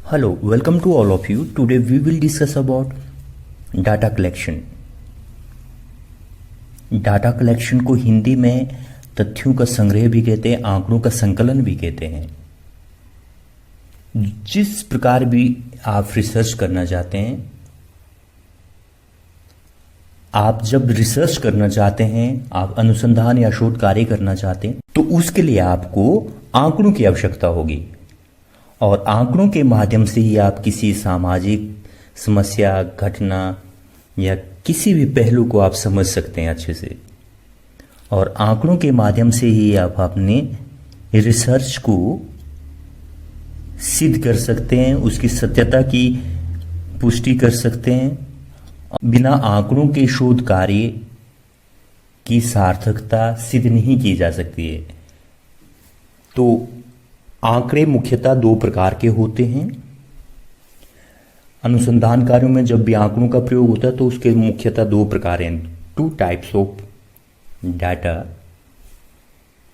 Hello, welcome to all of you. Today we will discuss about data collection. Data collection को हिंदी में तथ्यों का संग्रह भी कहते हैं, आंकड़ों का संकलन भी कहते हैं। जिस प्रकार भी आप रिसर्च करना चाहते हैं, आप जब रिसर्च करना चाहते हैं, आप अनुसंधान या शोध कार्य करना चाहते हैं, तो उसके लिए आपको आंकड़ों की आवश्यकता होगी। और आंकड़ों के माध्यम से ही आप किसी सामाजिक समस्या, घटना या किसी भी पहलू को आप समझ सकते हैं अच्छे से। और आंकड़ों के माध्यम से ही आप अपने रिसर्च को सिद्ध कर सकते हैं, उसकी सत्यता की पुष्टि कर सकते हैं। बिना आंकड़ों के शोध कार्य की सार्थकता सिद्ध नहीं की जा सकती है। तो आंकड़े मुख्यतः दो प्रकार के होते हैं। अनुसंधान कार्यों में जब भी आंकड़ों का प्रयोग होता है तो उसके मुख्यतः दो प्रकार हैं, two types of data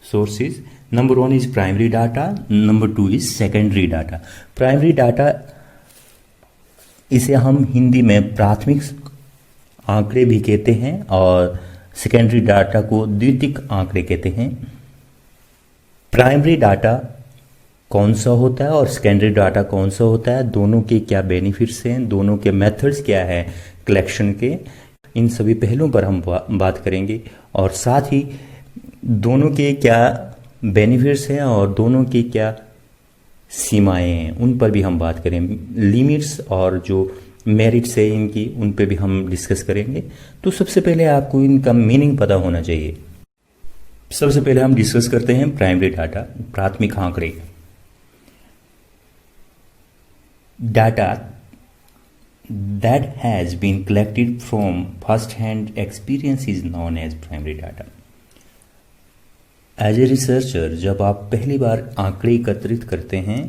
sources. Number one is primary data, number two is secondary data. Primary data, इसे हम हिंदी में प्राथमिक आंकड़े भी कहते हैं और सेकेंडरी डाटा को द्वितीयक आंकड़े कहते हैं। प्राइमरी डाटा कौन सा होता है और सेकेंडरी डाटा कौन सा होता है, दोनों के क्या बेनिफिट्स हैं, दोनों के मेथड्स क्या है कलेक्शन के, इन सभी पहलुओं पर हम बात करेंगे। और साथ ही दोनों के क्या बेनिफिट्स हैं और दोनों की क्या सीमाएं हैं, उन पर भी हम बात करेंगे। लिमिट्स और जो मेरिट्स है इनकी, उन पर भी हम डिस्कस करेंगे। तो सबसे पहले आपको इनका मीनिंग पता होना चाहिए। सबसे पहले हम डिस्कस करते हैं प्राइमरी डाटा, प्राथमिक आंकड़े। Data that has been collected from first-hand experience is known as primary data. As a researcher, जब आप पहली बार आंकड़े एकत्रित करते हैं,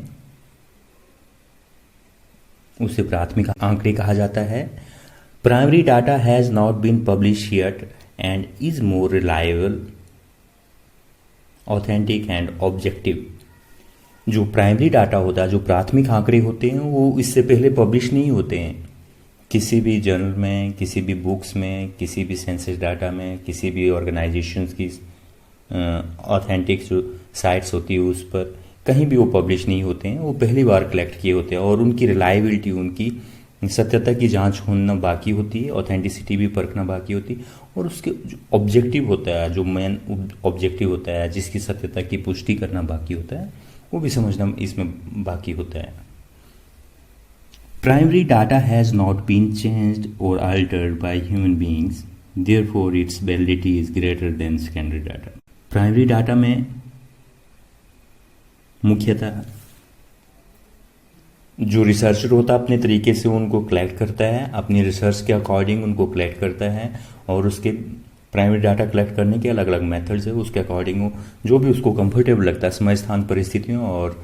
उसे प्राथमिक आंकड़े कहा जाता है। Primary data has not been published yet and is more reliable, authentic and objective. जो प्राइमरी डाटा होता है, जो प्राथमिक आंकड़े होते हैं, वो इससे पहले पब्लिश नहीं होते हैं किसी भी जर्नल में, किसी भी बुक्स में, किसी भी सेंसस डाटा में, किसी भी ऑर्गेनाइजेशंस की ऑथेंटिक जो साइट्स होती है उस पर कहीं भी वो पब्लिश नहीं होते हैं। वो पहली बार कलेक्ट किए होते हैं और उनकी रिलायबिलिटी, उनकी सत्यता की जांच होना बाकी होती है, ऑथेंटिसिटी भी परखना बाकी होती है। और उसके जो ऑब्जेक्टिव होता है, जो मेन ऑब्जेक्टिव होता है, जिसकी सत्यता की पुष्टि करना बाकी होता है, वो भी समझना इसमें बाकी होता है। Primary data has not been changed और altered by human beings, therefore its validity is greater than secondary data. Primary data में मुख्यतः जो रिसर्चर होता है अपने तरीके से उनको कलेक्ट करता है, अपनी रिसर्च के अकॉर्डिंग उनको कलेक्ट करता है। और उसके प्राइमरी डाटा कलेक्ट करने के अलग अलग मेथड्स है, उसके अकॉर्डिंग वो जो भी उसको कंफर्टेबल लगता है, समय स्थान परिस्थितियों और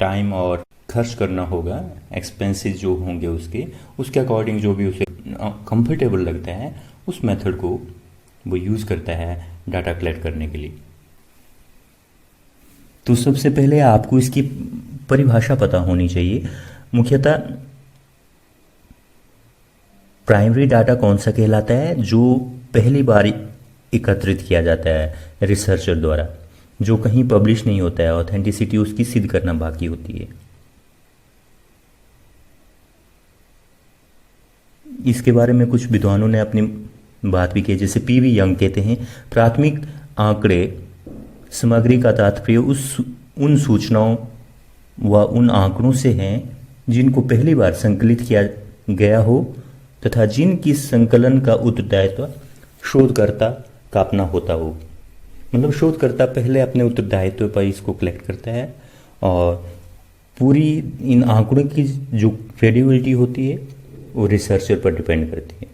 टाइम और खर्च करना होगा, एक्सपेंसेस जो होंगे उसके अकॉर्डिंग जो भी उसे कंफर्टेबल लगता है, उस मेथड को वो यूज़ करता है डाटा कलेक्ट करने के लिए। तो सबसे पहले आपको इसकी परिभाषा पता होनी चाहिए। मुख्यतः प्राइमरी डाटा कौन सा कहलाता है, जो पहली बार एकत्रित किया जाता है रिसर्चर द्वारा, जो कहीं पब्लिश नहीं होता है, ऑथेंटिसिटी उसकी सिद्ध करना बाकी होती है। इसके बारे में कुछ विद्वानों ने अपनी बात भी की, जैसे पीवी यंग कहते हैं, प्राथमिक आंकड़े सामग्री का तात्पर्य उन सूचनाओं व उन आंकड़ों से हैं जिनको पहली बार संकलित किया गया हो तथा जिनकी संकलन का उत्तरदायित्व शोधकर्ता का अपना होता हो। मतलब शोधकर्ता पहले अपने उत्तरदायित्व पर इसको कलेक्ट करता है और पूरी इन आंकड़ों की जो क्रेडिबिलिटी होती है वो रिसर्चर पर डिपेंड करती है।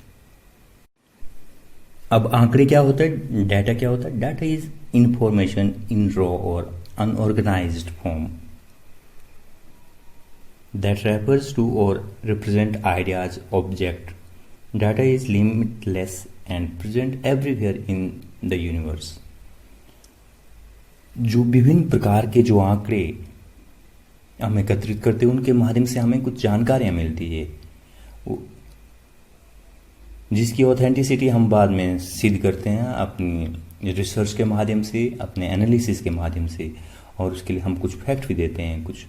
अब आंकड़े क्या होता है, डाटा क्या होता है? Data is information in raw और unorganised form that refers to or represent ideas, object. Data is limitless and present everywhere in the universe. जो विभिन्न प्रकार के जो आंकड़े हम एकत्रित करते हैं, उनके माध्यम से हमें कुछ जानकारियाँ मिलती है जिसकी ऑथेंटिसिटी हम बाद में सिद्ध करते हैं अपनी रिसर्च के माध्यम से, अपने एनालिसिस के माध्यम से, और उसके लिए हम कुछ फैक्ट भी देते हैं, कुछ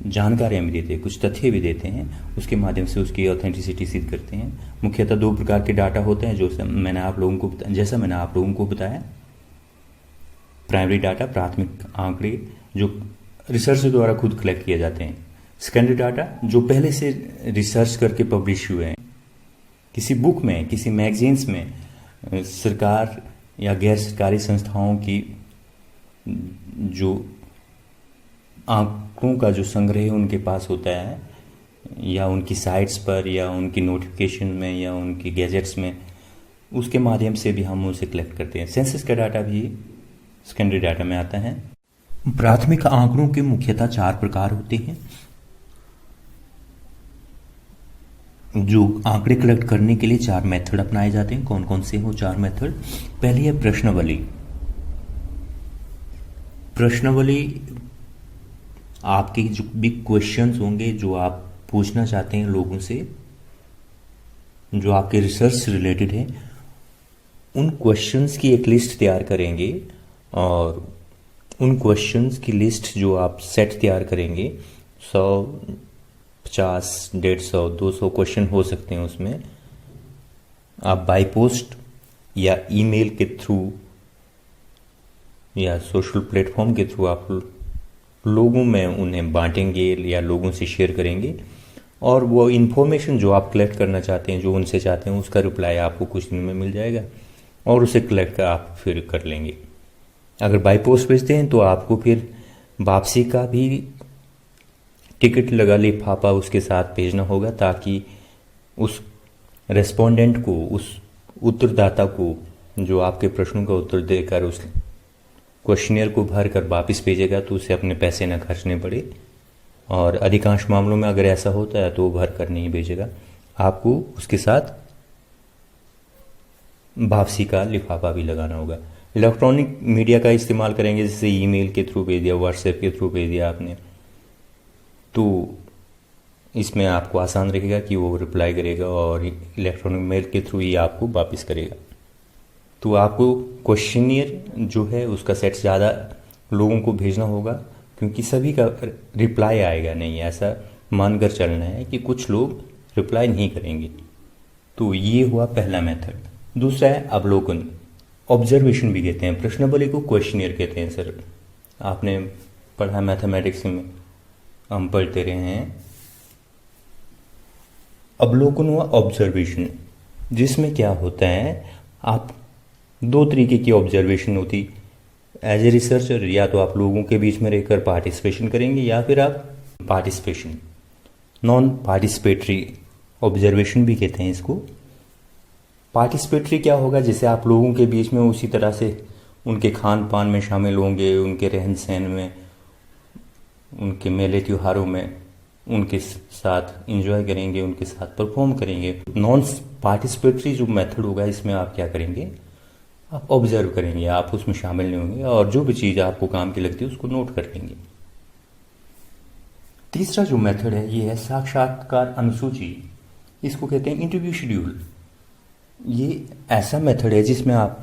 जानकारियाँ भी देते हैं, कुछ तथ्य भी देते हैं, उसके माध्यम से उसकी ऑथेंटिसिटी सिद्ध करते हैं। मुख्यतः 2 प्रकार के डाटा होते हैं जैसा मैंने आप लोगों को बताया। प्राइमरी डाटा, प्राथमिक आंकड़े जो रिसर्च द्वारा खुद कलेक्ट किए जाते हैं। सेकेंडरी डाटा जो पहले से रिसर्च करके पब्लिश हुए हैं, किसी बुक में, किसी मैगजीन्स में, सरकार या गैर सरकारी संस्थाओं की जो आंकड़ों का जो संग्रह है उनके पास होता है, या उनकी साइट्स पर, या उनकी नोटिफिकेशन में, या उनकी गैजेट्स में, उसके माध्यम से भी हम उसे कलेक्ट करते हैं। सेंसस का डाटा भी सेकेंडरी डाटा में आता है। प्राथमिक आंकड़ों के मुख्यतः 4 प्रकार होते हैं जो आंकड़े कलेक्ट करने के लिए 4 मेथड अपनाए जाते हैं। कौन कौन से हैं वो 4 मेथड? पहली है प्रश्नावली। प्रश्नावली आपके जो भी क्वेश्चंस होंगे जो आप पूछना चाहते हैं लोगों से, जो आपके रिसर्च से रिलेटेड है, उन क्वेश्चंस की एक लिस्ट तैयार करेंगे, और उन क्वेश्चंस की लिस्ट जो आप सेट तैयार करेंगे, 100, 50, 150, 200 क्वेश्चन हो सकते हैं उसमें, आप बाय पोस्ट या ईमेल के थ्रू या सोशल प्लेटफॉर्म के थ्रू आप लोगों में उन्हें बांटेंगे या लोगों से शेयर करेंगे, और वो इन्फॉर्मेशन जो आप कलेक्ट करना चाहते हैं, जो उनसे चाहते हैं, उसका रिप्लाई आपको कुछ दिन में मिल जाएगा, और उसे कलेक्ट आप फिर कर लेंगे। अगर बाय पोस्ट भेजते हैं तो आपको फिर वापसी का भी टिकट लगा लिफाफा उसके साथ भेजना होगा, ताकि उस रेस्पोंडेंट को, उस उत्तरदाता को जो आपके प्रश्नों का उत्तर देकर उस क्वेश्चनियर को भर कर वापस भेजेगा, तो उसे अपने पैसे न खर्चने पड़े। और अधिकांश मामलों में अगर ऐसा होता है तो वो भर कर नहीं भेजेगा, आपको उसके साथ वापसी का लिफाफा भी लगाना होगा। इलेक्ट्रॉनिक मीडिया का इस्तेमाल करेंगे, जैसे ईमेल के थ्रू भेज दिया, व्हाट्सएप के थ्रू भेज दिया आपने, तो इसमें आपको आसान रहेगा कि वो रिप्लाई करेगा और इलेक्ट्रॉनिक मेल के थ्रू ही आपको वापस करेगा। तो आपको क्वेश्चनियर जो है उसका सेट ज़्यादा लोगों को भेजना होगा, क्योंकि सभी का रिप्लाई आएगा नहीं, ऐसा मानकर चलना है कि कुछ लोग रिप्लाई नहीं करेंगे। तो ये हुआ पहला मेथड। दूसरा है अवलोकन, ऑब्जर्वेशन भी कहते हैं। प्रश्नावली को क्वेश्चनियर कहते हैं। सर आपने पढ़ा मैथमेटिक्स में, हम पढ़ते रहे हैं। अवलोकन हुआ ऑब्जर्वेशन, जिसमें क्या होता है, आप 2 तरीके की ऑब्जर्वेशन होती। एज ए रिसर्चर या तो आप लोगों के बीच में रहकर पार्टिसिपेशन करेंगे, या फिर आप पार्टिसिपेशन, नॉन पार्टिसिपेटरी ऑब्जर्वेशन भी कहते हैं इसको। पार्टिसिपेटरी क्या होगा, जैसे आप लोगों के बीच में उसी तरह से उनके खान पान में शामिल होंगे, उनके रहन सहन में, उनके मेले त्योहारों में उनके साथ एंजॉय करेंगे, उनके साथ परफॉर्म करेंगे। नॉन पार्टिसिपेटरी जो मेथड होगा, इसमें आप क्या करेंगे, आप ऑब्जर्व करेंगे, आप उसमें शामिल नहीं होंगे, और जो भी चीज़ आपको काम की लगती है उसको नोट कर लेंगे। तीसरा जो मेथड है ये है साक्षात्कार अनुसूची, इसको कहते हैं इंटरव्यू शेड्यूल। ये ऐसा मेथड है जिसमें आप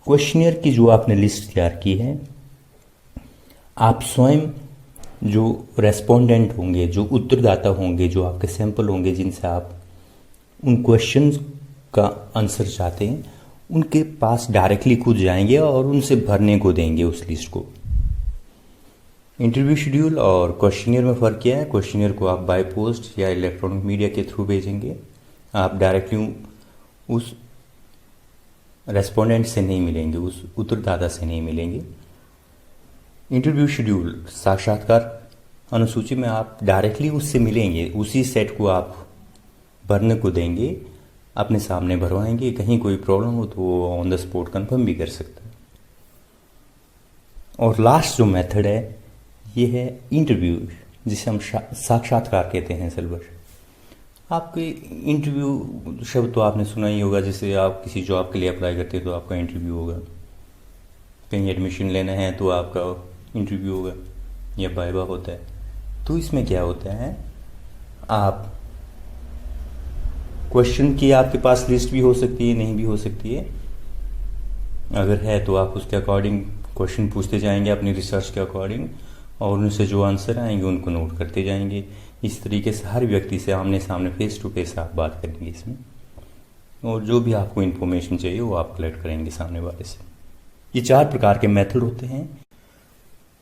क्वेश्चनियर की जो आपने लिस्ट तैयार की है, आप स्वयं जो रेस्पोंडेंट होंगे, जो उत्तरदाता होंगे, जो आपके सैंपल होंगे, जिनसे आप उन क्वेश्चंस का आंसर चाहते हैं, उनके पास डायरेक्टली खुद जाएंगे और उनसे भरने को देंगे उस लिस्ट को। इंटरव्यू शेड्यूल और क्वेश्चनियर में फ़र्क क्या है, क्वेश्चनियर को आप बाय पोस्ट या इलेक्ट्रॉनिक मीडिया के थ्रू भेजेंगे, आप डायरेक्टली उस रेस्पोंडेंट से नहीं मिलेंगे, उस उत्तरदाता से नहीं मिलेंगे। इंटरव्यू शेड्यूल साक्षात्कार अनुसूची में आप डायरेक्टली उससे मिलेंगे, उसी सेट को आप भरने को देंगे, अपने सामने भरवाएंगे। कहीं कोई प्रॉब्लम हो तो वो ऑन द स्पॉट कंफर्म भी कर सकता है। और लास्ट जो मेथड है ये है इंटरव्यू, जिसे हम साक्षात्कार कहते हैं। सिलेबस आपके इंटरव्यू शब्द तो आपने सुना ही होगा, जैसे आप किसी जॉब के लिए अप्लाई करते हैं तो आपका इंटरव्यू होगा, कहीं एडमिशन लेना है तो आपका इंटरव्यू होगा या वाइवा होता है। तो इसमें क्या होता है, आप क्वेश्चन की आपके पास लिस्ट भी हो सकती है, नहीं भी हो सकती है। अगर है तो आप उसके अकॉर्डिंग क्वेश्चन पूछते जाएंगे अपनी रिसर्च के अकॉर्डिंग, और उनसे जो आंसर आएंगे उनको नोट करते जाएंगे। इस तरीके से हर व्यक्ति से आमने सामने फेस टू फेस आप बात करेंगे इसमें, और जो भी आपको इन्फॉर्मेशन चाहिए वो आप कलेक्ट करेंगे सामने वाले से। ये 4 प्रकार के मेथड होते हैं।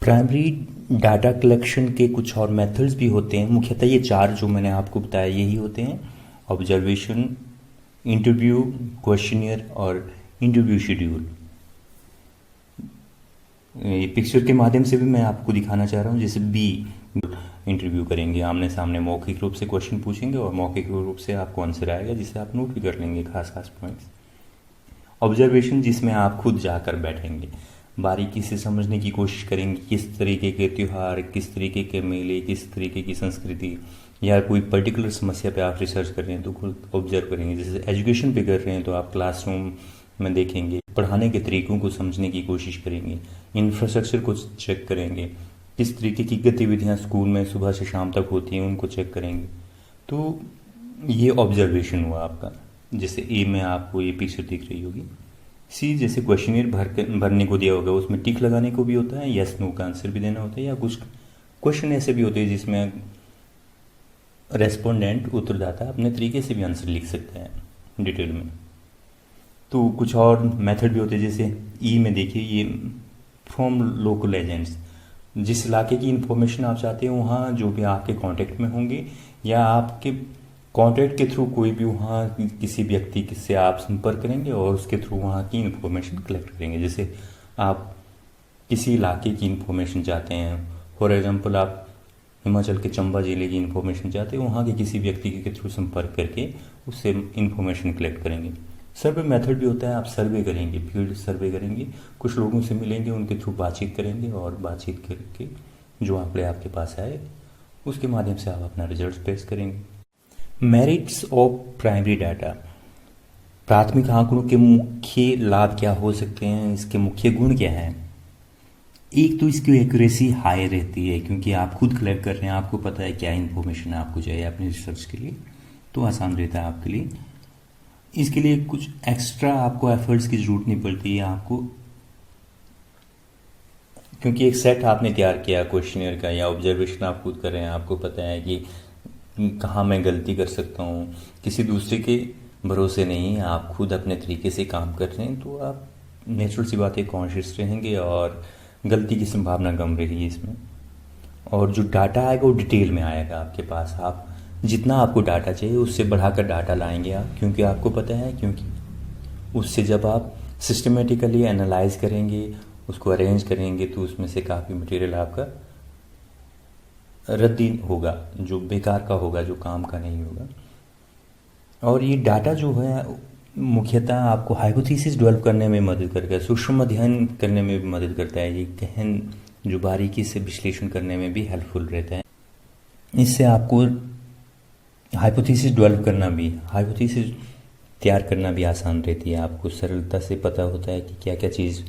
प्राइमरी डाटा कलेक्शन के कुछ और मेथड्स भी होते हैं, मुख्यतः ये 4 जो मैंने आपको बताया यही होते हैं: ऑब्जर्वेशन, इंटरव्यू, क्वेश्चनियर और इंटरव्यू शेड्यूल। ये पिक्चर के माध्यम से भी मैं आपको दिखाना चाह रहा हूँ। जैसे बी इंटरव्यू करेंगे, आमने सामने मौखिक रूप से क्वेश्चन पूछेंगे और मौखिक रूप से आपको आंसर आएगा, जिसे आप नोट भी कर लेंगे खास खास पॉइंट्स। ऑब्जर्वेशन, जिसमें आप खुद जाकर बैठेंगे, बारीकी से समझने की कोशिश करेंगे किस तरीके के त्यौहार, किस तरीके के मेले, किस तरीके की संस्कृति, या कोई पर्टिकुलर समस्या पे आप रिसर्च कर रहे हैं तो खुद ऑब्जर्व करेंगे। जैसे एजुकेशन पे कर रहे हैं तो आप क्लासरूम में देखेंगे, पढ़ाने के तरीकों को समझने की कोशिश करेंगे, इंफ्रास्ट्रक्चर को चेक करेंगे, किस तरीके की गतिविधियां स्कूल में सुबह से शाम तक होती हैं उनको चेक करेंगे। तो ये ऑब्जर्वेशन हुआ आपका। जैसे ए में आपको ये पिक्चर दिख रही होगी। सी, जैसे क्वेश्चनियर भरने को दिया होगा, उसमें टिक लगाने को भी होता है, यस नो का आंसर भी देना होता है, या कुछ क्वेश्चन ऐसे भी होते हैं जिसमें रेस्पोंडेंट उत्तरदाता अपने तरीके से भी आंसर लिख सकता है डिटेल में। तो कुछ और मेथड भी होते हैं, जैसे ई में देखिए, ये फ्रॉम लोकल एजेंट्स, जिस इलाके की इंफॉर्मेशन आप चाहते हैं वहाँ जो भी आपके कांटेक्ट में होंगे, या आपके कांटेक्ट के थ्रू कोई भी वहाँ किसी व्यक्ति से आप संपर्क करेंगे और उसके थ्रू वहाँ की इंफॉर्मेशन कलेक्ट करेंगे। जैसे आप किसी इलाके की इंफॉर्मेशन चाहते हैं, फॉर एग्जांपल आप हिमाचल के चंबा जिले की इंफॉर्मेशन चाहते हैं, वहाँ के किसी व्यक्ति के थ्रू संपर्क करके उससे इंफॉर्मेशन कलेक्ट करेंगे। सर्वे मेथड भी होता है, आप सर्वे करेंगे, फील्ड सर्वे करेंगे, कुछ लोगों से मिलेंगे, उनके थ्रू बातचीत करेंगे और बातचीत करके जो आंकड़े आपके पास आए उसके माध्यम से आप अपना रिजल्ट पेश करेंगे। मेरिट्स ऑफ प्राइमरी डाटा, प्राथमिक आंकड़ों के मुख्य लाभ क्या हो सकते हैं, इसके मुख्य गुण क्या हैं। एक तो इसकी एक्यूरेसी हाई रहती है, क्योंकि आप खुद कलेक्ट कर रहे हैं, आपको पता है क्या इन्फॉर्मेशन आपको चाहिए अपनी रिसर्च के लिए, तो आसान रहता है आपके लिए। इसके लिए कुछ एक्स्ट्रा आपको एफर्ट्स की जरूरत नहीं पड़ती है आपको, क्योंकि एक सेट आपने तैयार किया क्वेश्चनियर का या ऑब्जर्वेशन आप खुद कर रहे हैं, आपको पता है कि कहाँ मैं गलती कर सकता हूँ, किसी दूसरे के भरोसे नहीं, आप खुद अपने तरीके से काम कर रहे हैं, तो आप नेचुरल सी बात है कॉन्शियस रहेंगे और गलती की संभावना कम रहेगी इसमें। और जो डाटा आएगा वो डिटेल में आएगा आपके पास, आप जितना आपको डाटा चाहिए उससे बढ़ाकर डाटा लाएंगे आप, क्योंकि आपको पता है, क्योंकि उससे जब आप सिस्टमेटिकली एनालाइज करेंगे, उसको अरेंज करेंगे, तो उसमें से काफ़ी मटेरियल आपका रद्दी होगा, जो बेकार का होगा, जो काम का नहीं होगा। और ये डाटा जो है मुख्यतः आपको हाइपोथेसिस डेवलप करने में मदद करता है, सूक्ष्म अध्ययन करने में भी मदद करता है, ये गहन जो बारीकी से विश्लेषण करने में भी हेल्पफुल रहता है। इससे आपको हाइपोथेसिस डेवलप करना भी, हाइपोथेसिस तैयार करना भी आसान रहती है, आपको सरलता से पता होता है कि क्या क्या चीज़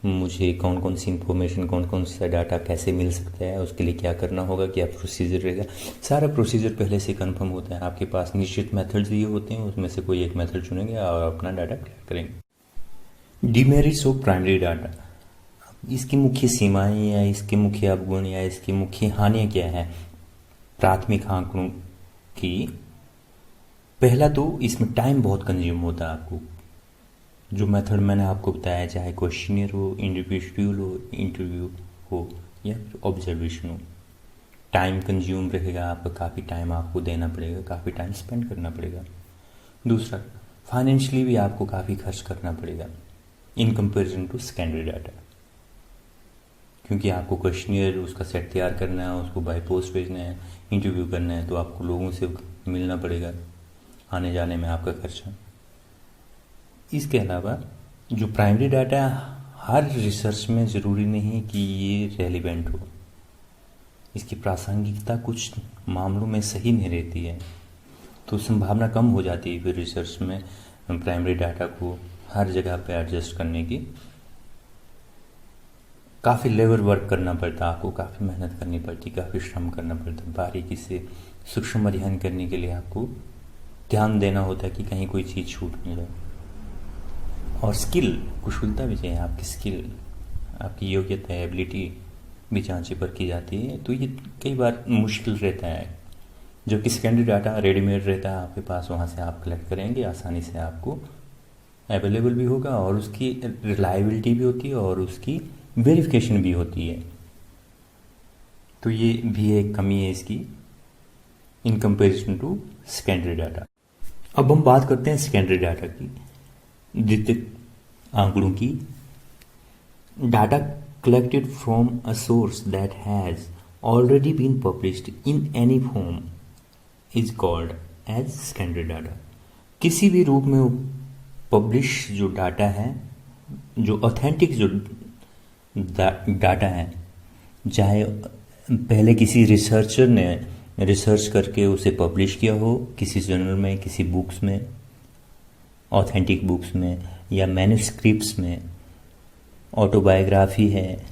मुझे, कौन कौन सी इन्फॉर्मेशन, कौन कौन सा डाटा कैसे मिल सकता है, उसके लिए क्या करना होगा, क्या प्रोसीजर रहेगा। सारा प्रोसीजर पहले से कंफर्म होता है, आपके पास निश्चित मेथड्स दिए होते हैं, उसमें से कोई एक मेथड चुनेंगे और अपना डाटा कलेक्ट करेंगे। डीमेरिट्स ऑफ प्राइमरी डाटा, इसकी मुख्य सीमाएं या इसके मुख्य अवगुण या इसकी मुख्य हानियाँ क्या है प्राथमिक आंकड़ों की। पहला तो इसमें टाइम बहुत कंज्यूम होता है आपको, जो मेथड मैंने आपको बताया, चाहे क्वेश्चनियर हो, इंटरव्यू शेड्यूल हो, इंटरव्यू हो या ऑब्जर्वेशन हो, टाइम कंज्यूम रहेगा आपका, काफ़ी टाइम आपको देना पड़ेगा, काफ़ी टाइम स्पेंड करना पड़ेगा। दूसरा, फाइनेंशियली भी आपको काफ़ी खर्च करना पड़ेगा in comparison to secondary data, क्योंकि आपको क्वेश्चनियर उसका सेट तैयार करना है, उसको बाय पोस्ट भेजना है, इंटरव्यू करना है, तो आपको लोगों से मिलना पड़ेगा, आने जाने में आपका खर्चा। इसके अलावा जो प्राइमरी डाटा हर रिसर्च में ज़रूरी नहीं कि ये रेलिवेंट हो, इसकी प्रासंगिकता कुछ मामलों में सही नहीं रहती है, तो संभावना कम हो जाती है फिर रिसर्च में प्राइमरी डाटा को हर जगह पे एडजस्ट करने की। काफ़ी लेबर वर्क करना पड़ता, आपको काफ़ी मेहनत करनी पड़ती, काफ़ी श्रम करना पड़ता, बारीकी से सूक्ष्म अध्ययन करने के लिए आपको ध्यान देना होता है कि कहीं कोई चीज़ छूट नहीं जाए। और स्किल, कुशलता भी चाहिए, आपकी स्किल, आपकी योग्यता, एबिलिटी भी जांची परखी जाती है। तो ये कई बार मुश्किल रहता है, जबकि सेकेंडरी डाटा रेडीमेड रहता है आपके पास, वहाँ से आप कलेक्ट करेंगे, आसानी से आपको अवेलेबल भी होगा और उसकी रिलायबिलिटी भी होती है और उसकी वेरिफिकेशन भी होती है। तो ये भी एक कमी है इसकी in comparison to secondary data. अब हम बात करते हैं सेकेंडरी डाटा की, द्वितीयक आंकड़ों की। Data collected from a source that has already been published in any form is called as secondary data। किसी भी रूप में पब्लिश जो डाटा है, जो ऑथेंटिक जो डाटा है, चाहे पहले किसी रिसर्चर ने रिसर्च करके उसे पब्लिश किया हो किसी जर्नल में, किसी बुक्स में, ऑथेंटिक बुक्स में, या मैन्युस्क्रिप्ट्स में, ऑटोबायोग्राफी है,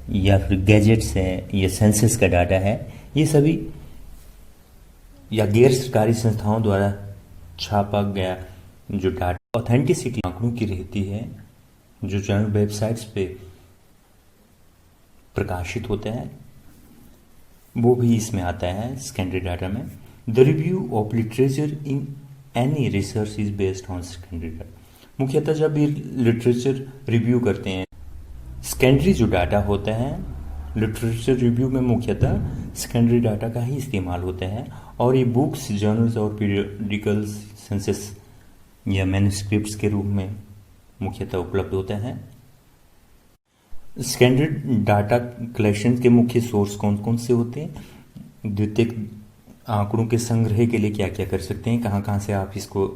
या फिर गैजेट्स है, या सेंसस का डाटा है, ये सभी या गैर सरकारी संस्थाओं द्वारा छापा गया जो डाटा ऑथेंटिसिटी आंकड़ों की रहती है, जो जर्नल वेबसाइट्स पे प्रकाशित होता है, वो भी इसमें आता है सेकेंडरी डाटा में। The review of literature in any research is based on secondary data. मुख्यतः जब ये लिटरेचर रिव्यू करते हैं, सेकेंडरी जो डाटा होता है लिटरेचर रिव्यू में मुख्यतः सेकेंडरी डाटा का ही इस्तेमाल होता है, और ये बुक्स, जर्नल्स और पीरियडिकल्स, सेंसस या मैन्युस्क्रिप्ट्स के रूप में मुख्यतः उपलब्ध होता है। सेकेंडरी डाटा कलेक्शन के मुख्य सोर्स कौन कौन से होते हैं, द्वितीयक आंकड़ों के संग्रह के लिए क्या क्या कर सकते हैं, कहाँ कहाँ से आप इसको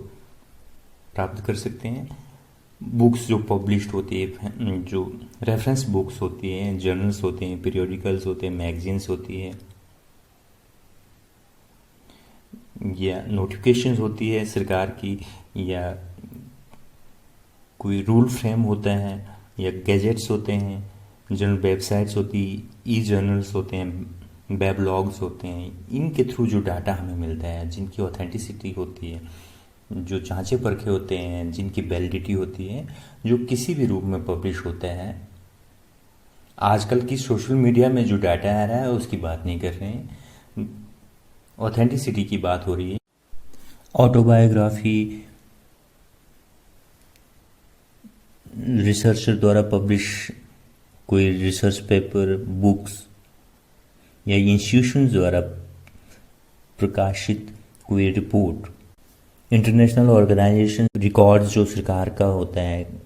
प्राप्त कर सकते हैं। बुक्स जो पब्लिश्ड होती है, जो रेफरेंस बुक्स होती हैं, जर्नल्स होते हैं, पीरियडिकल्स होते हैं, मैगजीन्स होती है, या नोटिफिकेशंस होती है सरकार की, या कोई रूल फ्रेम होता है, या गैजेट्स होते हैं, जर्नल वेबसाइट्स होती, ई जर्नल्स होते हैं, वेबलॉग्स होते हैं। इनके थ्रू जो डाटा हमें मिलता है, जिनकी ऑथेंटिसिटी होती है, जो जांचे परखे होते हैं, जिनकी वैलिडिटी होती है, जो किसी भी रूप में पब्लिश होता है। आजकल की सोशल मीडिया में जो डाटा आ रहा है उसकी बात नहीं कर रहे हैं, ऑथेंटिसिटी की बात हो रही है। ऑटोबायोग्राफी, रिसर्चर द्वारा पब्लिश कोई रिसर्च पेपर, बुक्स, या इंस्टीट्यूशन द्वारा प्रकाशित कोई रिपोर्ट, इंटरनेशनल ऑर्गेनाइजेशन रिकॉर्ड्स जो सरकार का होता है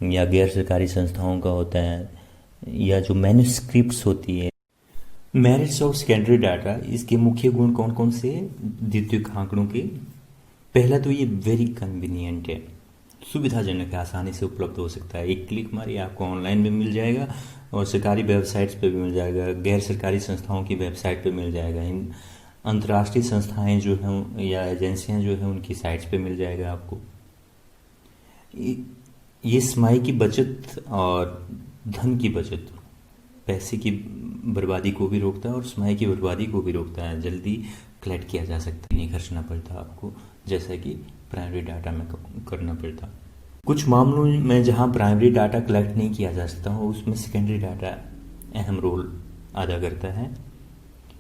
या गैर सरकारी संस्थाओं का होता है, या जो मैन्युस्क्रिप्ट्स होती है। मेरिट्स ऑफ सेकेंडरी डाटा, इसके मुख्य गुण कौन कौन से द्वितीयक आंकड़ों के। पहला तो ये वेरी कन्वीनियंट है, सुविधाजनक है, आसानी से उपलब्ध हो सकता है। एक क्लिक मारिए आपको ऑनलाइन भी मिल जाएगा और सरकारी वेबसाइट्स पे भी मिल जाएगा, गैर सरकारी संस्थाओं की वेबसाइट पे मिल जाएगा, इन अंतर्राष्ट्रीय संस्थाएं जो हैं या एजेंसियां जो हैं उनकी साइट्स पे मिल जाएगा आपको। ये समय की बचत और धन की बचत, पैसे की बर्बादी को भी रोकता है और समय की बर्बादी को भी रोकता है। जल्दी कलेक्ट किया जा सकता है, नहीं खर्चना पड़ता आपको, जैसा कि प्राइमरी डाटा में करना पड़ता। कुछ मामलों में जहां प्राइमरी डाटा कलेक्ट नहीं किया जा सकता हो, उसमें सेकेंडरी डाटा अहम रोल अदा करता है।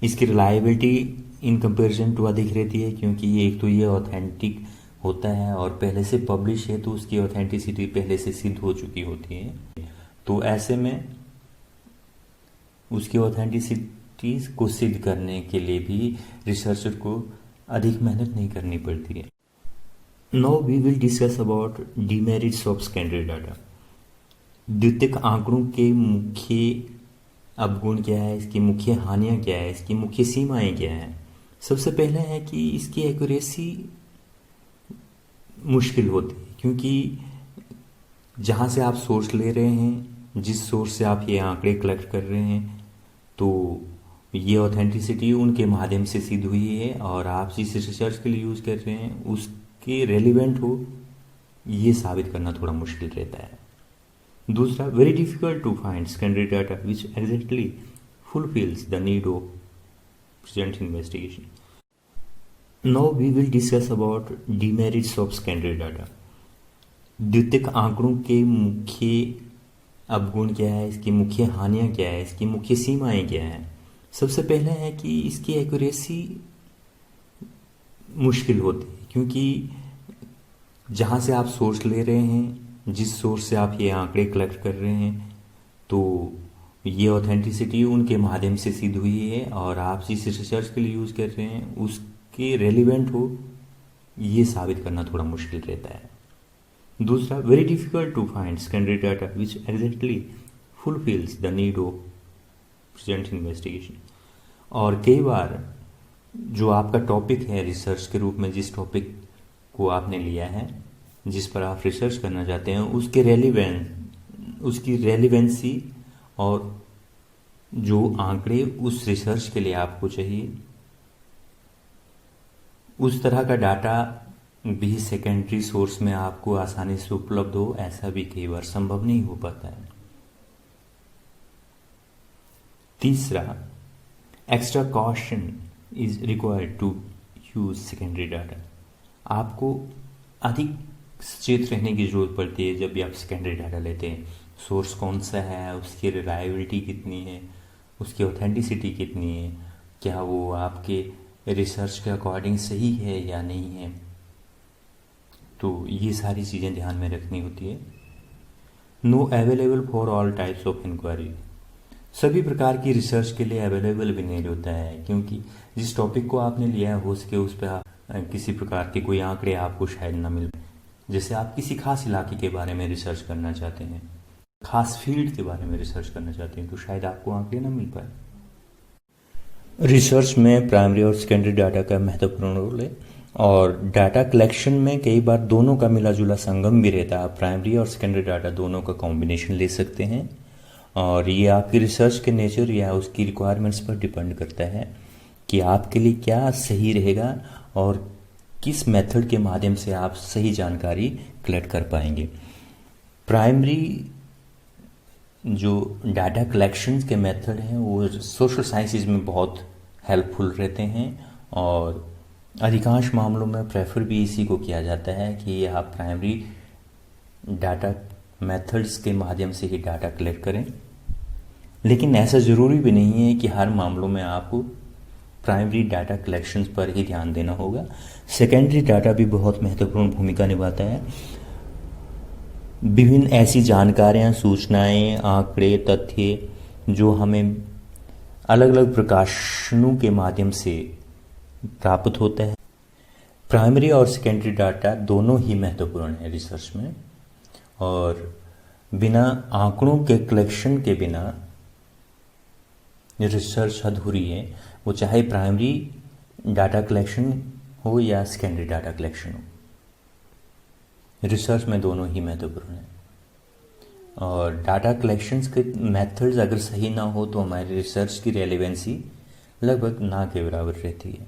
इसकी रिलायबिलिटी इन कंपैरिजन टू अधिक रहती है, क्योंकि एक तो ये ऑथेंटिक होता है और पहले से पब्लिश है, तो उसकी ऑथेंटिसिटी पहले से सिद्ध हो चुकी होती है। तो ऐसे में उसकी ऑथेंटिसिटी को सिद्ध करने के लिए भी रिसर्चर को अधिक मेहनत नहीं करनी पड़ती है। Now we will discuss about demerits of secondary data. द्वितीयक आंकड़ों के मुख्य अवगुण क्या है, इसकी मुख्य हानियां क्या है, इसकी मुख्य सीमाएं क्या हैं। सबसे पहले है कि इसकी एक्यूरेसी मुश्किल होती है, क्योंकि जहां से आप सोर्स ले रहे हैं, जिस सोर्स से आप ये आंकड़े कलेक्ट कर रहे हैं, तो ये ऑथेंटिसिटी उनके माध्यम से सिद्ध हुई है, और आप जिस रिसर्च के लिए यूज़ कर रहे हैं उसके रेलिवेंट हो, ये साबित करना थोड़ा मुश्किल रहता है। दूसरा, very difficult to find secondary data which exactly fulfills the need of present investigation. Now we will discuss about demerits of secondary data. द्वितीयक आंकड़ों के मुख्य अवगुण क्या है, इसकी मुख्य हानियां क्या है, इसकी मुख्य सीमाएं क्या है। सबसे पहले है कि इसकी एक्यूरेसी मुश्किल होती है, क्योंकि जहां से आप सोर्स ले रहे हैं, जिस सोर्स से आप ये आंकड़े कलेक्ट कर रहे हैं, तो ये ऑथेंटिसिटी उनके माध्यम से सिद्ध हुई है और आप जिस रिसर्च के लिए यूज़ कर रहे हैं उसके रेलिवेंट हो, ये साबित करना थोड़ा मुश्किल रहता है। दूसरा, very difficult to find secondary data which exactly fulfils the need of present investigation. और कई बार जो आपका टॉपिक है रिसर्च के रूप में, जिस टॉपिक को आपने लिया है, जिस पर आप रिसर्च करना चाहते हैं, उसकी रेलिवेंसी और जो आंकड़े उस रिसर्च के लिए आपको चाहिए, उस तरह का डाटा भी सेकेंडरी सोर्स में आपको आसानी से उपलब्ध हो, ऐसा भी कई बार संभव नहीं हो पाता है। तीसरा, extra caution is required to use secondary data. आपको अधिक सचेत रहने की जरूरत पड़ती है जब भी आप सेकेंडरी डाटा लेते हैं। सोर्स कौन सा है, उसकी रिलायबिलिटी कितनी है, उसकी ऑथेंटिसिटी कितनी है, क्या वो आपके रिसर्च के अकॉर्डिंग सही है या नहीं है। तो ये सारी चीज़ें ध्यान में रखनी होती है। No available for all types of inquiry. सभी प्रकार की रिसर्च के लिए अवेलेबल भी नहीं होता है, क्योंकि जिस टॉपिक को आपने लिया है हो सके उस पर किसी प्रकार के कोई आंकड़े आपको शायद ना मिल। जैसे आप किसी खास इलाके के बारे में रिसर्च करना चाहते हैं, खास फील्ड के बारे में रिसर्च करना चाहते हैं, तो शायद आपको आंकड़े ना मिल पाए। रिसर्च में प्राइमरी और सेकेंडरी डाटा का महत्वपूर्ण रोल है, और डाटा कलेक्शन में कई बार दोनों का मिला जुला संगम भी रहता है। आप प्राइमरी और सेकेंडरी डाटा दोनों का कॉम्बिनेशन ले सकते हैं, और ये आपकी रिसर्च के नेचर या उसकी रिक्वायरमेंट्स पर डिपेंड करता है कि आपके लिए क्या सही रहेगा और किस मेथड के माध्यम से आप सही जानकारी कलेक्ट कर पाएंगे। प्राइमरी जो डाटा कलेक्शन के मेथड हैं वो सोशल साइंसेज में बहुत हेल्पफुल रहते हैं, और अधिकांश मामलों में प्रेफर भी इसी को किया जाता है कि आप प्राइमरी डाटा मेथड्स के माध्यम से ही डाटा कलेक्ट करें। लेकिन ऐसा ज़रूरी भी नहीं है कि हर मामलों में आपको प्राइमरी डाटा कलेक्शन पर ही ध्यान देना होगा। सेकेंडरी डाटा भी बहुत महत्वपूर्ण भूमिका निभाता है। विभिन्न ऐसी जानकारियाँ, सूचनाएं, आंकड़े, तथ्य जो हमें अलग अलग प्रकाशनों के माध्यम से प्राप्त होता है। प्राइमरी और सेकेंडरी डाटा दोनों ही महत्वपूर्ण है रिसर्च में, और बिना आंकड़ों के कलेक्शन के बिना रिसर्च अधूरी है, वो चाहे प्राइमरी डाटा कलेक्शन हो या सेकेंडरी डाटा कलेक्शन हो। रिसर्च में दोनों ही महत्वपूर्ण है, और डाटा कलेक्शंस के मेथड्स अगर सही ना हो तो हमारी रिसर्च की रेलेवेंसी लगभग ना के बराबर रहती है।